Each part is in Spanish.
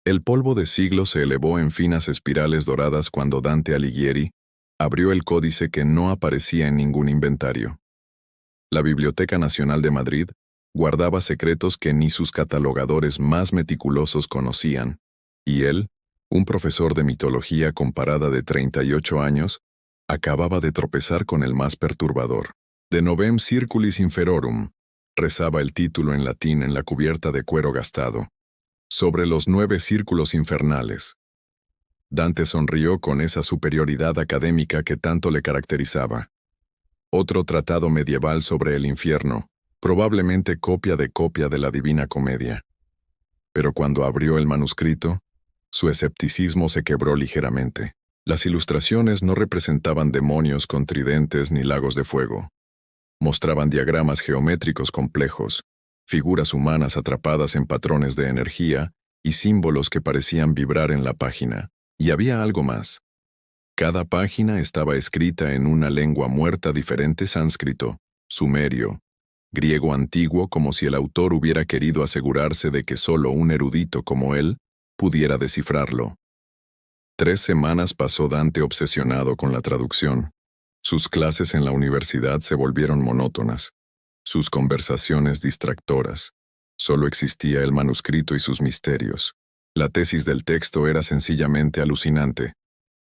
El polvo de siglos se elevó en finas espirales doradas cuando Dante Alighieri abrió el códice que no aparecía en ningún inventario. La Biblioteca Nacional de Madrid guardaba secretos que ni sus catalogadores más meticulosos conocían, y él, un profesor de mitología comparada de 38 años, acababa de tropezar con el más perturbador. De Novem Circulis Inferorum, rezaba el título en latín en la cubierta de cuero gastado, sobre los 9 círculos infernales. Dante sonrió con esa superioridad académica que tanto le caracterizaba. Otro tratado medieval sobre el infierno, probablemente copia de la Divina Comedia. Pero cuando abrió el manuscrito, su escepticismo se quebró ligeramente. Las ilustraciones no representaban demonios con tridentes ni lagos de fuego. Mostraban diagramas geométricos complejos, figuras humanas atrapadas en patrones de energía y símbolos que parecían vibrar en la página. Y había algo más. Cada página estaba escrita en una lengua muerta diferente: sánscrito, sumerio, griego antiguo, como si el autor hubiera querido asegurarse de que solo un erudito como él pudiera descifrarlo. 3 semanas pasó Dante obsesionado con la traducción. Sus clases en la universidad se volvieron monótonas, sus conversaciones distractoras. Solo existía el manuscrito y sus misterios. La tesis del texto era sencillamente alucinante.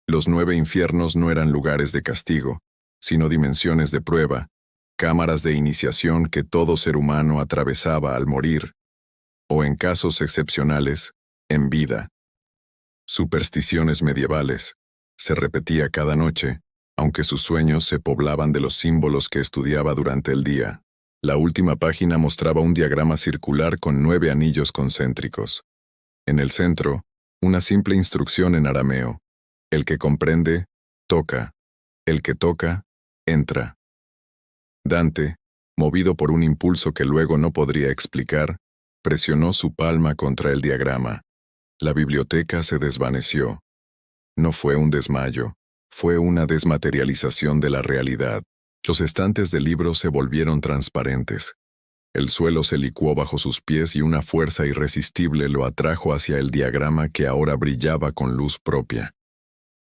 Los 9 infiernos no eran lugares de castigo, sino dimensiones de prueba, cámaras de iniciación que todo ser humano atravesaba al morir, o en casos excepcionales, en vida. Supersticiones medievales. Se repetía cada noche, aunque sus sueños se poblaban de los símbolos que estudiaba durante el día. La última página mostraba un diagrama circular con 9 anillos concéntricos. En el centro, una simple instrucción en arameo. El que comprende, toca. El que toca, entra. Dante, movido por un impulso que luego no podría explicar, presionó su palma contra el diagrama. La biblioteca se desvaneció. No fue un desmayo, fue una desmaterialización de la realidad. Los estantes de libros se volvieron transparentes. El suelo se licuó bajo sus pies y una fuerza irresistible lo atrajo hacia el diagrama que ahora brillaba con luz propia.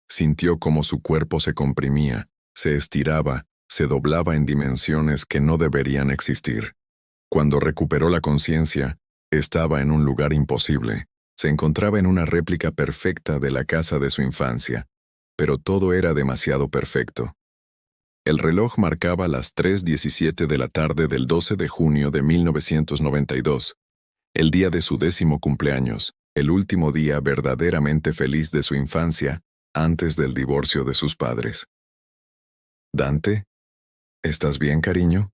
Sintió cómo su cuerpo se comprimía, se estiraba, se doblaba en dimensiones que no deberían existir. Cuando recuperó la conciencia, estaba en un lugar imposible. Se encontraba en una réplica perfecta de la casa de su infancia, pero todo era demasiado perfecto. El reloj marcaba las 3:17 de la tarde del 12 de junio de 1992, el día de su 10º cumpleaños, el último día verdaderamente feliz de su infancia, antes del divorcio de sus padres. «¿Dante? ¿Estás bien, cariño?»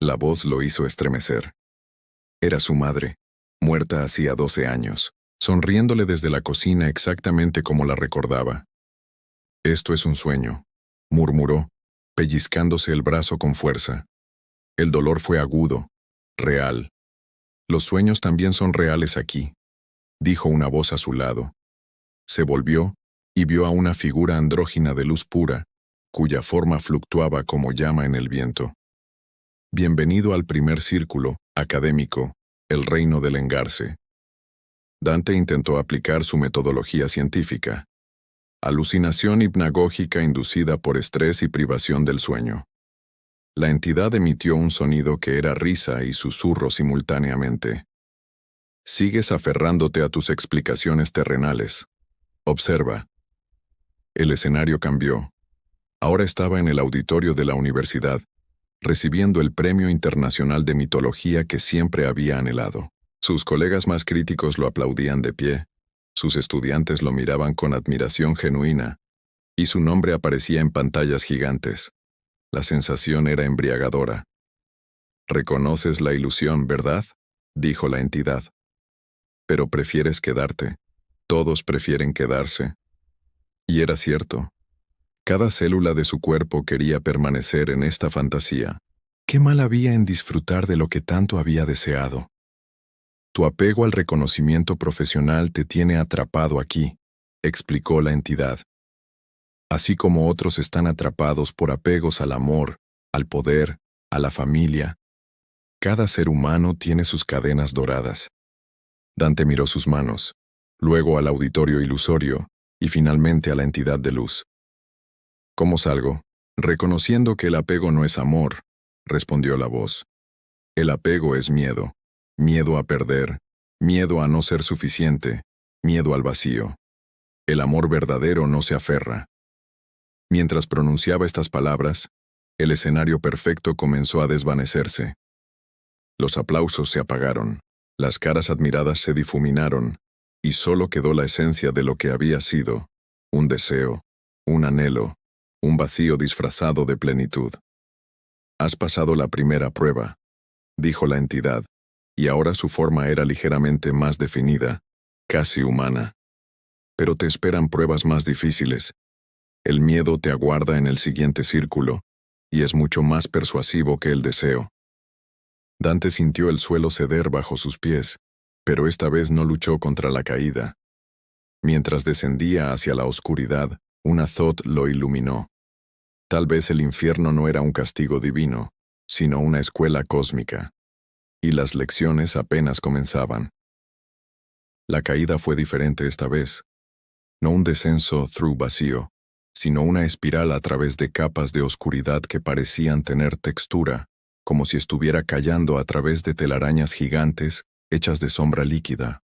La voz lo hizo estremecer. Era su madre, muerta hacía 12 años, sonriéndole desde la cocina exactamente como la recordaba. «Esto es un sueño», murmuró, pellizcándose el brazo con fuerza. El dolor fue agudo, real. «Los sueños también son reales aquí», dijo una voz a su lado. Se volvió y vio a una figura andrógina de luz pura, cuya forma fluctuaba como llama en el viento. «Bienvenido al primer círculo, académico, el reino del engarce». Dante intentó aplicar su metodología científica. Alucinación hipnagógica inducida por estrés y privación del sueño. La entidad emitió un sonido que era risa y susurro simultáneamente. «Sigues aferrándote a tus explicaciones terrenales. Observa». El escenario cambió. Ahora estaba en el auditorio de la universidad, recibiendo el Premio Internacional de Mitología que siempre había anhelado. Sus colegas más críticos lo aplaudían de pie, sus estudiantes lo miraban con admiración genuina, y su nombre aparecía en pantallas gigantes. La sensación era embriagadora. «Reconoces la ilusión, ¿verdad?», dijo la entidad. «Pero prefieres quedarte. Todos prefieren quedarse». Y era cierto. Cada célula de su cuerpo quería permanecer en esta fantasía. ¿Qué mal había en disfrutar de lo que tanto había deseado? «Tu apego al reconocimiento profesional te tiene atrapado aquí», explicó la entidad. «Así como otros están atrapados por apegos al amor, al poder, a la familia. Cada ser humano tiene sus cadenas doradas. Dante miró sus manos, luego al auditorio ilusorio y finalmente a la entidad de luz. ¿Cómo salgo? Reconociendo que el apego no es amor, respondió la voz. El apego es miedo, miedo a perder, miedo a no ser suficiente, miedo al vacío. El amor verdadero no se aferra. Mientras pronunciaba estas palabras, el escenario perfecto comenzó a desvanecerse. Los aplausos se apagaron, las caras admiradas se difuminaron, y solo quedó la esencia de lo que había sido, un deseo, un anhelo, un vacío disfrazado de plenitud. Has pasado la primera prueba, dijo la entidad, y ahora su forma era ligeramente más definida, casi humana. Pero te esperan pruebas más difíciles. El miedo te aguarda en el siguiente círculo, y es mucho más persuasivo que el deseo. Dante sintió el suelo ceder bajo sus pies, pero esta vez no luchó contra la caída. Mientras descendía hacia la oscuridad, un azot lo iluminó. Tal vez el infierno no era un castigo divino, sino una escuela cósmica. Y las lecciones apenas comenzaban. La caída fue diferente esta vez. No un descenso through vacío, sino una espiral a través de capas de oscuridad que parecían tener textura, como si estuviera cayendo a través de telarañas gigantes hechas de sombra líquida.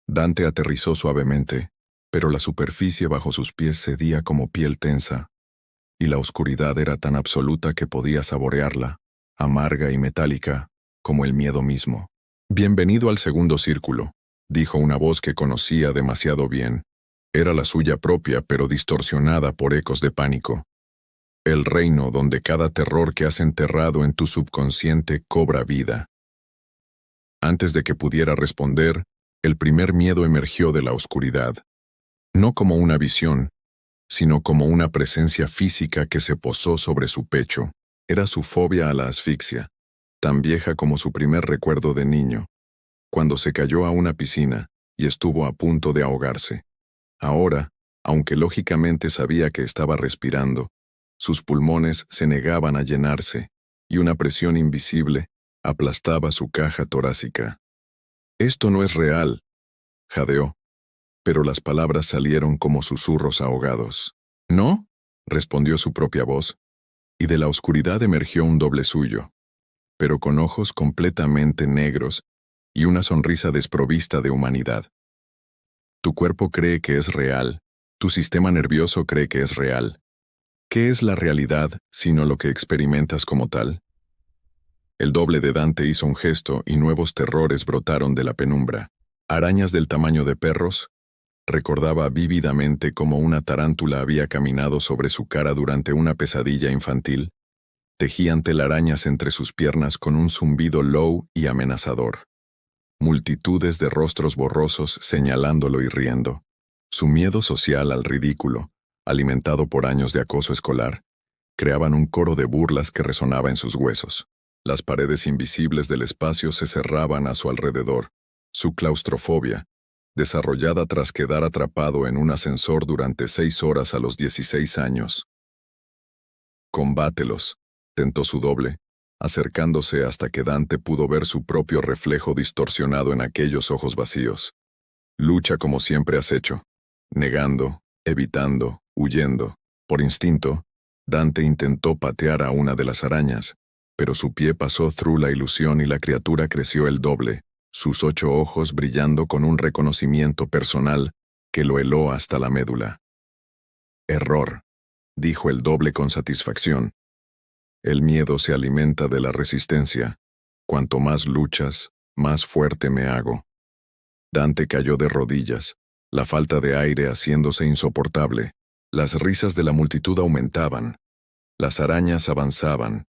Dante aterrizó suavemente, pero la superficie bajo sus pies cedía como piel tensa, y la oscuridad era tan absoluta que podía saborearla, amarga y metálica, como el miedo mismo. Bienvenido al segundo círculo, dijo una voz que conocía demasiado bien. Era la suya propia, pero distorsionada por ecos de pánico. El reino donde cada terror que has enterrado en tu subconsciente cobra vida. Antes de que pudiera responder, el primer miedo emergió de la oscuridad. No como una visión, sino como una presencia física que se posó sobre su pecho. Era su fobia a la asfixia, tan vieja como su primer recuerdo de niño, cuando se cayó a una piscina y estuvo a punto de ahogarse. Ahora, aunque lógicamente sabía que estaba respirando, sus pulmones se negaban a llenarse, y una presión invisible aplastaba su caja torácica. «Esto no es real», jadeó, pero las palabras salieron como susurros ahogados. «¿No?», respondió su propia voz, y de la oscuridad emergió un doble suyo, pero con ojos completamente negros y una sonrisa desprovista de humanidad. Tu cuerpo cree que es real, tu sistema nervioso cree que es real. ¿Qué es la realidad sino lo que experimentas como tal? El doble de Dante hizo un gesto y nuevos terrores brotaron de la penumbra. Arañas del tamaño de perros. Recordaba vívidamente cómo una tarántula había caminado sobre su cara durante una pesadilla infantil. Tejían telarañas entre sus piernas con un zumbido low y amenazador. Multitudes de rostros borrosos señalándolo y riendo. Su miedo social al ridículo, alimentado por años de acoso escolar, creaban un coro de burlas que resonaba en sus huesos. Las paredes invisibles del espacio se cerraban a su alrededor. Su claustrofobia, desarrollada tras quedar atrapado en un ascensor durante 6 horas a los 16 años. «Combátelos», tentó su doble, acercándose hasta que Dante pudo ver su propio reflejo distorsionado en aquellos ojos vacíos. «Lucha como siempre has hecho», negando, evitando, huyendo. Por instinto, Dante intentó patear a una de las arañas, pero su pie pasó through la ilusión y la criatura creció el doble, sus 8 ojos brillando con un reconocimiento personal que lo heló hasta la médula. «Error», dijo el doble con satisfacción. «El miedo se alimenta de la resistencia. Cuanto más luchas, más fuerte me hago». Dante cayó de rodillas, la falta de aire haciéndose insoportable. Las risas de la multitud aumentaban. Las arañas avanzaban.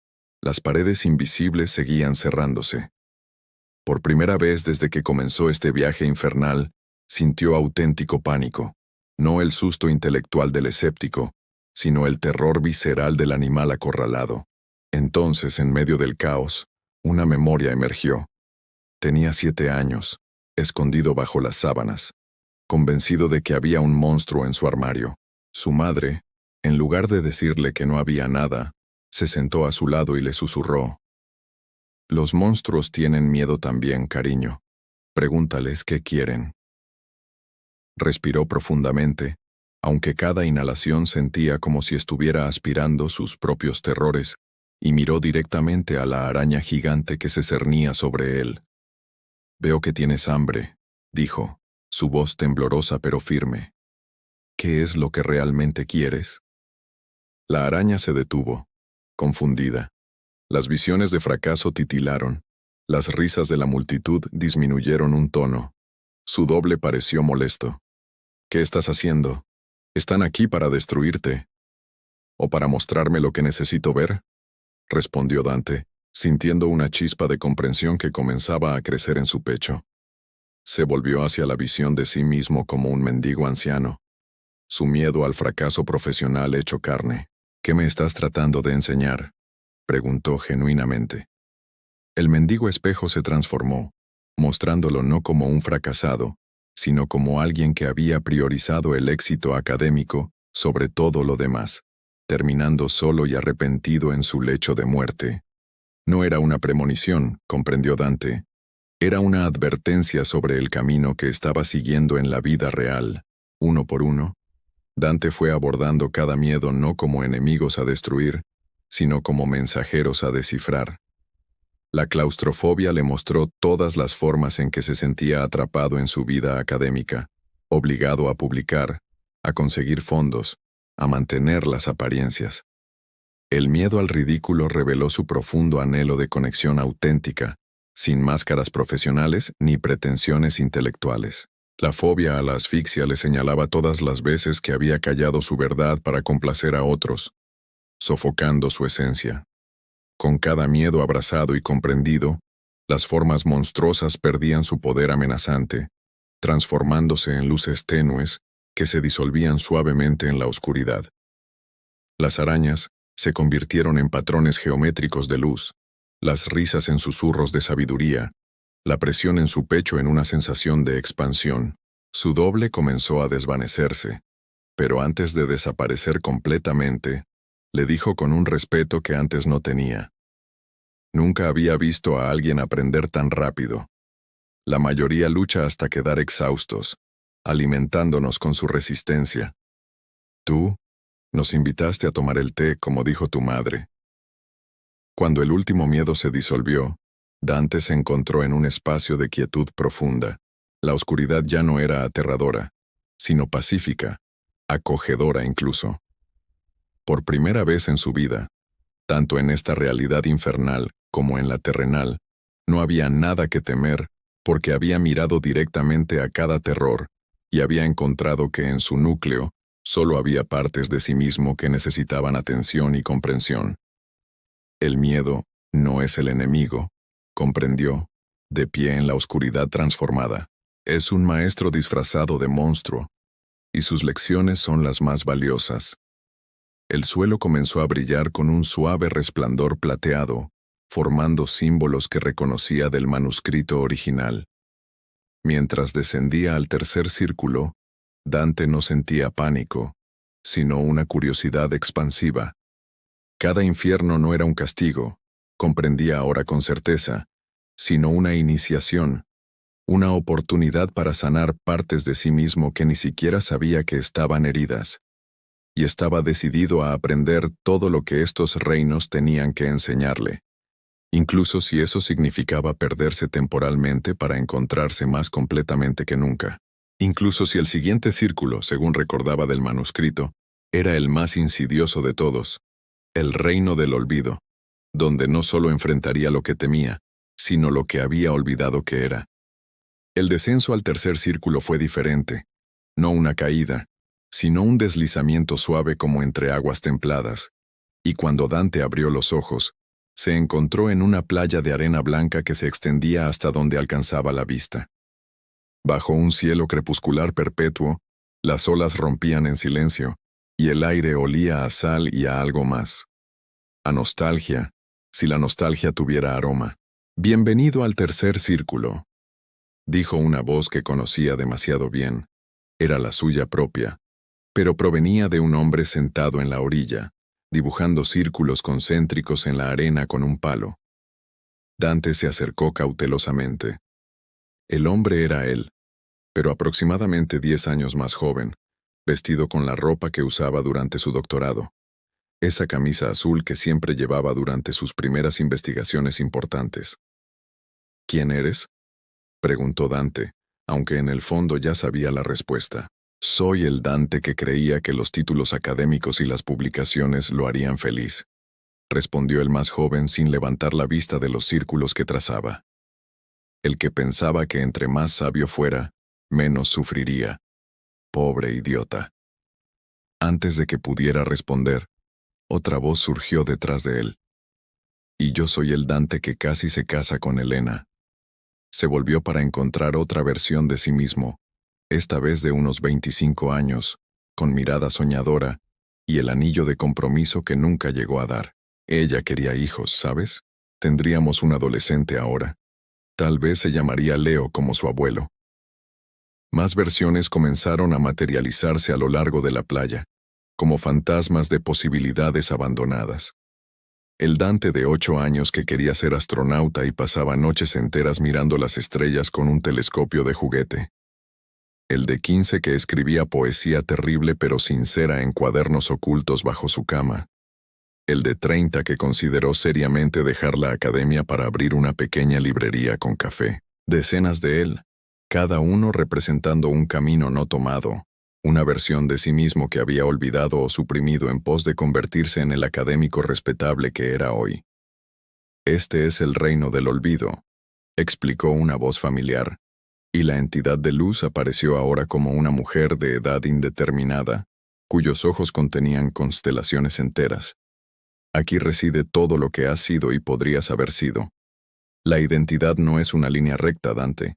Las paredes invisibles seguían cerrándose. Por primera vez desde que comenzó este viaje infernal, sintió auténtico pánico. No el susto intelectual del escéptico, sino el terror visceral del animal acorralado. Entonces, en medio del caos, una memoria emergió. Tenía 7 años, escondido bajo las sábanas, convencido de que había un monstruo en su armario. Su madre, en lugar de decirle que no había nada, se sentó a su lado y le susurró: «Los monstruos tienen miedo también, cariño. Pregúntales qué quieren. Respiró profundamente, aunque cada inhalación sentía como si estuviera aspirando sus propios terrores, y miró directamente a la araña gigante que se cernía sobre él. «Veo que tienes hambre», dijo, su voz temblorosa pero firme. «¿Qué es lo que realmente quieres?» La araña se detuvo, confundida. Las visiones de fracaso titilaron. Las risas de la multitud disminuyeron un tono. Su doble pareció molesto. «¿Qué estás haciendo? Están aquí para destruirte». «¿O para mostrarme lo que necesito ver?», respondió Dante, sintiendo una chispa de comprensión que comenzaba a crecer en su pecho. Se volvió hacia la visión de sí mismo como un mendigo anciano. Su miedo al fracaso profesional hecho carne. «¿Qué me estás tratando de enseñar?», preguntó genuinamente. El mendigo espejo se transformó, mostrándolo no como un fracasado, sino como alguien que había priorizado el éxito académico sobre todo lo demás, terminando solo y arrepentido en su lecho de muerte. No era una premonición, comprendió Dante. Era una advertencia sobre el camino que estaba siguiendo en la vida real. Uno por uno, Dante fue abordando cada miedo no como enemigos a destruir, sino como mensajeros a descifrar. La claustrofobia le mostró todas las formas en que se sentía atrapado en su vida académica, obligado a publicar, a conseguir fondos, a mantener las apariencias. El miedo al ridículo reveló su profundo anhelo de conexión auténtica, sin máscaras profesionales ni pretensiones intelectuales. La fobia a la asfixia le señalaba todas las veces que había callado su verdad para complacer a otros, sofocando su esencia. Con cada miedo abrazado y comprendido, las formas monstruosas perdían su poder amenazante, transformándose en luces tenues que se disolvían suavemente en la oscuridad. Las arañas se convirtieron en patrones geométricos de luz, las risas en susurros de sabiduría, la presión en su pecho en una sensación de expansión. Su doble comenzó a desvanecerse, pero antes de desaparecer completamente, le dijo con un respeto que antes no tenía. Nunca había visto a alguien aprender tan rápido. La mayoría lucha hasta quedar exhaustos, alimentándonos con su resistencia. Tú nos invitaste a tomar el té, como dijo tu madre. Cuando el último miedo se disolvió, Dante se encontró en un espacio de quietud profunda. La oscuridad ya no era aterradora, sino pacífica, acogedora incluso. Por primera vez en su vida, tanto en esta realidad infernal como en la terrenal, no había nada que temer porque había mirado directamente a cada terror y había encontrado que en su núcleo solo había partes de sí mismo que necesitaban atención y comprensión. El miedo no es el enemigo, comprendió, de pie en la oscuridad transformada. Es un maestro disfrazado de monstruo, y sus lecciones son las más valiosas. El suelo comenzó a brillar con un suave resplandor plateado, formando símbolos que reconocía del manuscrito original. Mientras descendía al tercer círculo, Dante no sentía pánico, sino una curiosidad expansiva. Cada infierno no era un castigo, comprendía ahora con certeza, sino una iniciación, una oportunidad para sanar partes de sí mismo que ni siquiera sabía que estaban heridas. Y estaba decidido a aprender todo lo que estos reinos tenían que enseñarle, incluso si eso significaba perderse temporalmente para encontrarse más completamente que nunca. Incluso si el siguiente círculo, según recordaba del manuscrito, era el más insidioso de todos, el reino del olvido, donde no solo enfrentaría lo que temía, sino lo que había olvidado que era. El descenso al tercer círculo fue diferente, no una caída, sino un deslizamiento suave como entre aguas templadas, y cuando Dante abrió los ojos, se encontró en una playa de arena blanca que se extendía hasta donde alcanzaba la vista. Bajo un cielo crepuscular perpetuo, las olas rompían en silencio, y el aire olía a sal y a algo más. A nostalgia, si la nostalgia tuviera aroma. «Bienvenido al tercer círculo», dijo una voz que conocía demasiado bien. Era la suya propia, pero provenía de un hombre sentado en la orilla, dibujando círculos concéntricos en la arena con un palo. Dante se acercó cautelosamente. El hombre era él, pero aproximadamente 10 años más joven, vestido con la ropa que usaba durante su doctorado. Esa camisa azul que siempre llevaba durante sus primeras investigaciones importantes. ¿Quién eres?, preguntó Dante, aunque en el fondo ya sabía la respuesta. Soy el Dante que creía que los títulos académicos y las publicaciones lo harían feliz, respondió el más joven sin levantar la vista de los círculos que trazaba. El que pensaba que entre más sabio fuera, menos sufriría. Pobre idiota. Antes de que pudiera responder, otra voz surgió detrás de él. Y yo soy el Dante que casi se casa con Helena. Se volvió para encontrar otra versión de sí mismo, esta vez de unos 25 años, con mirada soñadora y el anillo de compromiso que nunca llegó a dar. Ella quería hijos, ¿sabes? Tendríamos un adolescente ahora. Tal vez se llamaría Leo como su abuelo. Más versiones comenzaron a materializarse a lo largo de la playa, como fantasmas de posibilidades abandonadas. El Dante de 8 años que quería ser astronauta y pasaba noches enteras mirando las estrellas con un telescopio de juguete. El de 15 que escribía poesía terrible pero sincera en cuadernos ocultos bajo su cama. El de 30 que consideró seriamente dejar la academia para abrir una pequeña librería con café. Decenas de él, cada uno representando un camino no tomado, una versión de sí mismo que había olvidado o suprimido en pos de convertirse en el académico respetable que era hoy. Este es el reino del olvido, explicó una voz familiar, y la entidad de luz apareció ahora como una mujer de edad indeterminada, cuyos ojos contenían constelaciones enteras. Aquí reside todo lo que has sido y podrías haber sido. La identidad no es una línea recta, Dante.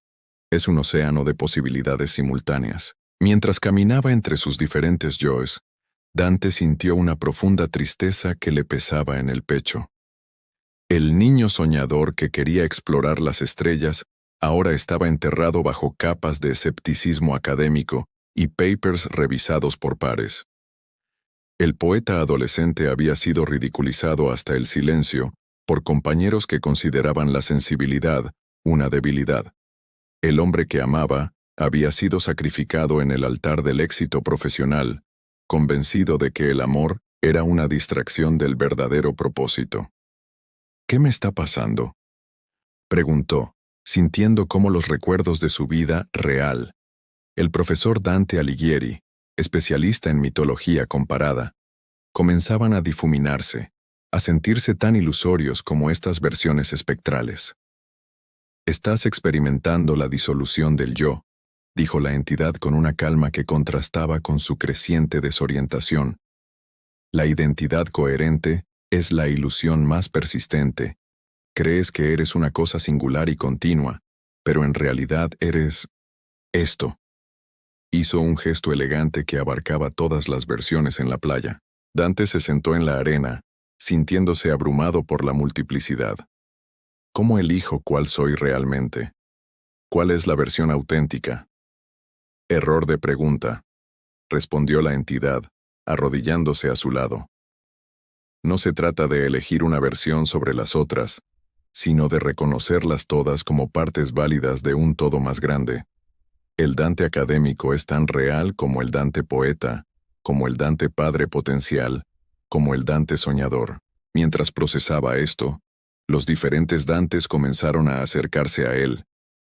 Es un océano de posibilidades simultáneas. Mientras caminaba entre sus diferentes yoes, Dante sintió una profunda tristeza que le pesaba en el pecho. El niño soñador que quería explorar las estrellas ahora estaba enterrado bajo capas de escepticismo académico y papers revisados por pares. El poeta adolescente había sido ridiculizado hasta el silencio por compañeros que consideraban la sensibilidad una debilidad. El hombre que amaba había sido sacrificado en el altar del éxito profesional, convencido de que el amor era una distracción del verdadero propósito. ¿Qué me está pasando?, preguntó, sintiendo cómo los recuerdos de su vida real. El profesor Dante Alighieri, especialista en mitología comparada, comenzaban a difuminarse, a sentirse tan ilusorios como estas versiones espectrales. Estás experimentando la disolución del yo, dijo la entidad con una calma que contrastaba con su creciente desorientación. La identidad coherente es la ilusión más persistente. Crees que eres una cosa singular y continua, pero en realidad eres esto. Hizo un gesto elegante que abarcaba todas las versiones en la playa. Dante se sentó en la arena, sintiéndose abrumado por la multiplicidad. ¿Cómo elijo cuál soy realmente? ¿Cuál es la versión auténtica? Error de pregunta, respondió la entidad, arrodillándose a su lado. No se trata de elegir una versión sobre las otras, sino de reconocerlas todas como partes válidas de un todo más grande. El Dante académico es tan real como el Dante poeta, como el Dante padre potencial, como el Dante soñador. Mientras procesaba esto, los diferentes Dantes comenzaron a acercarse a él,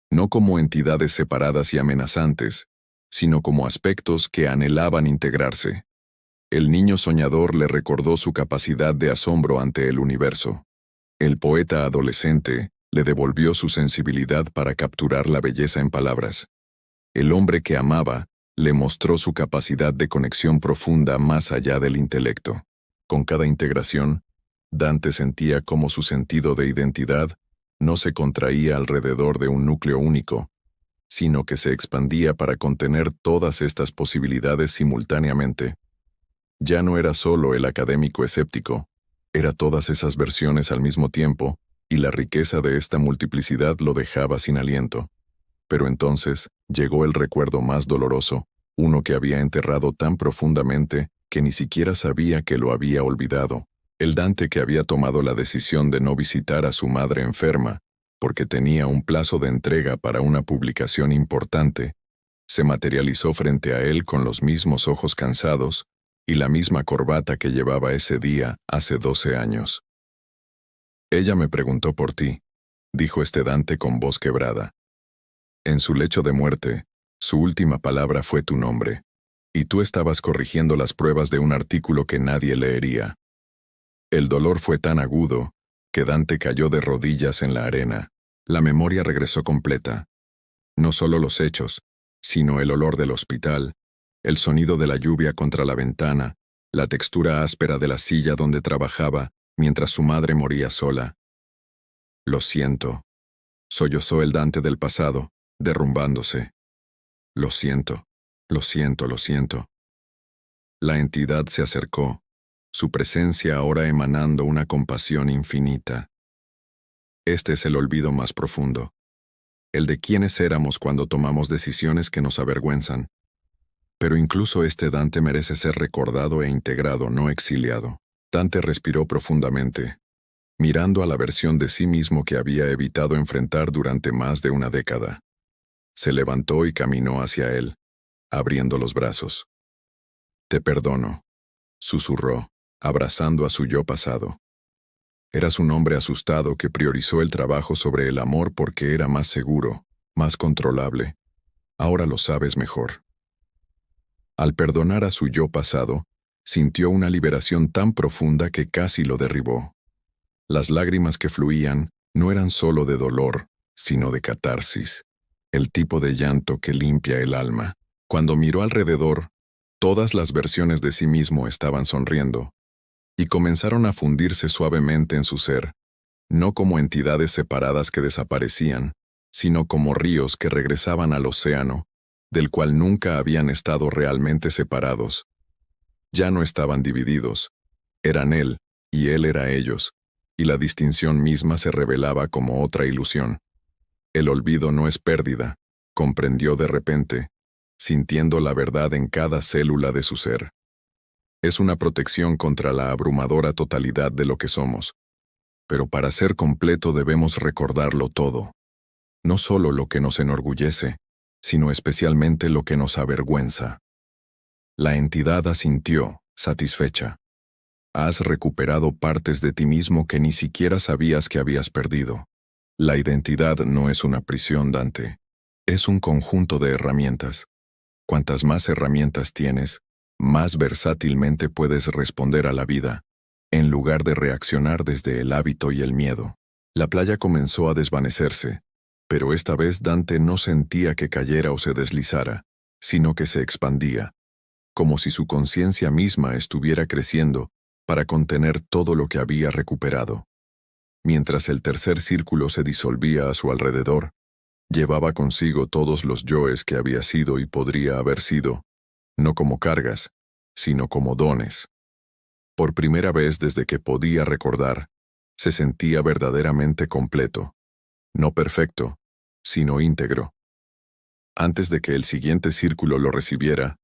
no como entidades separadas y amenazantes, sino como aspectos que anhelaban integrarse. El niño soñador le recordó su capacidad de asombro ante el universo. El poeta adolescente le devolvió su sensibilidad para capturar la belleza en palabras. El hombre que amaba le mostró su capacidad de conexión profunda más allá del intelecto. Con cada integración, Dante sentía cómo su sentido de identidad no se contraía alrededor de un núcleo único, sino que se expandía para contener todas estas posibilidades simultáneamente. Ya no era solo el académico escéptico, era todas esas versiones al mismo tiempo, y la riqueza de esta multiplicidad lo dejaba sin aliento. Pero entonces llegó el recuerdo más doloroso, uno que había enterrado tan profundamente que ni siquiera sabía que lo había olvidado. El Dante que había tomado la decisión de no visitar a su madre enferma, porque tenía un plazo de entrega para una publicación importante, se materializó frente a él con los mismos ojos cansados y la misma corbata que llevaba ese día hace 12 años. Ella me preguntó por ti, dijo este Dante con voz quebrada. En su lecho de muerte, su última palabra fue tu nombre, y tú estabas corrigiendo las pruebas de un artículo que nadie leería. El dolor fue tan agudo que Dante cayó de rodillas en la arena. La memoria regresó completa. No solo los hechos, sino el olor del hospital, el sonido de la lluvia contra la ventana, la textura áspera de la silla donde trabajaba mientras su madre moría sola. Lo siento, sollozó el Dante del pasado, derrumbándose. Lo siento, lo siento, lo siento. La entidad se acercó, su presencia ahora emanando una compasión infinita. Este es el olvido más profundo, el de quiénes éramos cuando tomamos decisiones que nos avergüenzan. Pero incluso este Dante merece ser recordado e integrado, no exiliado. Dante respiró profundamente, mirando a la versión de sí mismo que había evitado enfrentar durante más de una década. Se levantó y caminó hacia él, abriendo los brazos. Te perdono, susurró, abrazando a su yo pasado. Eras un hombre asustado que priorizó el trabajo sobre el amor porque era más seguro, más controlable. Ahora lo sabes mejor. Al perdonar a su yo pasado, sintió una liberación tan profunda que casi lo derribó. Las lágrimas que fluían no eran solo de dolor, sino de catarsis, el tipo de llanto que limpia el alma. Cuando miró alrededor, todas las versiones de sí mismo estaban sonriendo, y comenzaron a fundirse suavemente en su ser, no como entidades separadas que desaparecían, sino como ríos que regresaban al océano, del cual nunca habían estado realmente separados. Ya no estaban divididos, eran él, y él era ellos, y la distinción misma se revelaba como otra ilusión. El olvido no es pérdida, comprendió de repente, sintiendo la verdad en cada célula de su ser. Es una protección contra la abrumadora totalidad de lo que somos. Pero para ser completo debemos recordarlo todo. No solo lo que nos enorgullece, sino especialmente lo que nos avergüenza. La entidad asintió, satisfecha. Has recuperado partes de ti mismo que ni siquiera sabías que habías perdido. La identidad no es una prisión, Dante. Es un conjunto de herramientas. Cuantas más herramientas tienes, más versátilmente puedes responder a la vida, en lugar de reaccionar desde el hábito y el miedo. La playa comenzó a desvanecerse, pero esta vez Dante no sentía que cayera o se deslizara, sino que se expandía, como si su conciencia misma estuviera creciendo para contener todo lo que había recuperado. Mientras el tercer círculo se disolvía a su alrededor, llevaba consigo todos los yoes que había sido y podría haber sido, no como cargas, sino como dones. Por primera vez desde que podía recordar, se sentía verdaderamente completo, no perfecto, sino íntegro. Antes de que el siguiente círculo lo recibiera,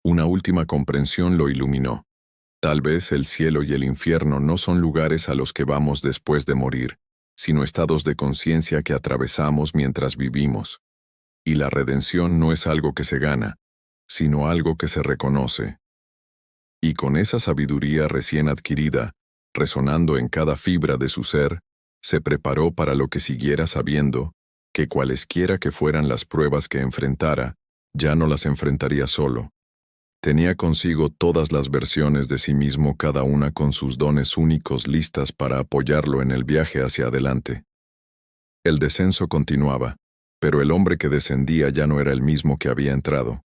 una última comprensión lo iluminó. Tal vez el cielo y el infierno no son lugares a los que vamos después de morir, sino estados de conciencia que atravesamos mientras vivimos. Y la redención no es algo que se gana, sino algo que se reconoce. Y con esa sabiduría recién adquirida, resonando en cada fibra de su ser, se preparó para lo que siguiera sabiendo, que cualesquiera que fueran las pruebas que enfrentara, ya no las enfrentaría solo. Tenía consigo todas las versiones de sí mismo, cada una con sus dones únicos listas para apoyarlo en el viaje hacia adelante. El descenso continuaba, pero el hombre que descendía ya no era el mismo que había entrado.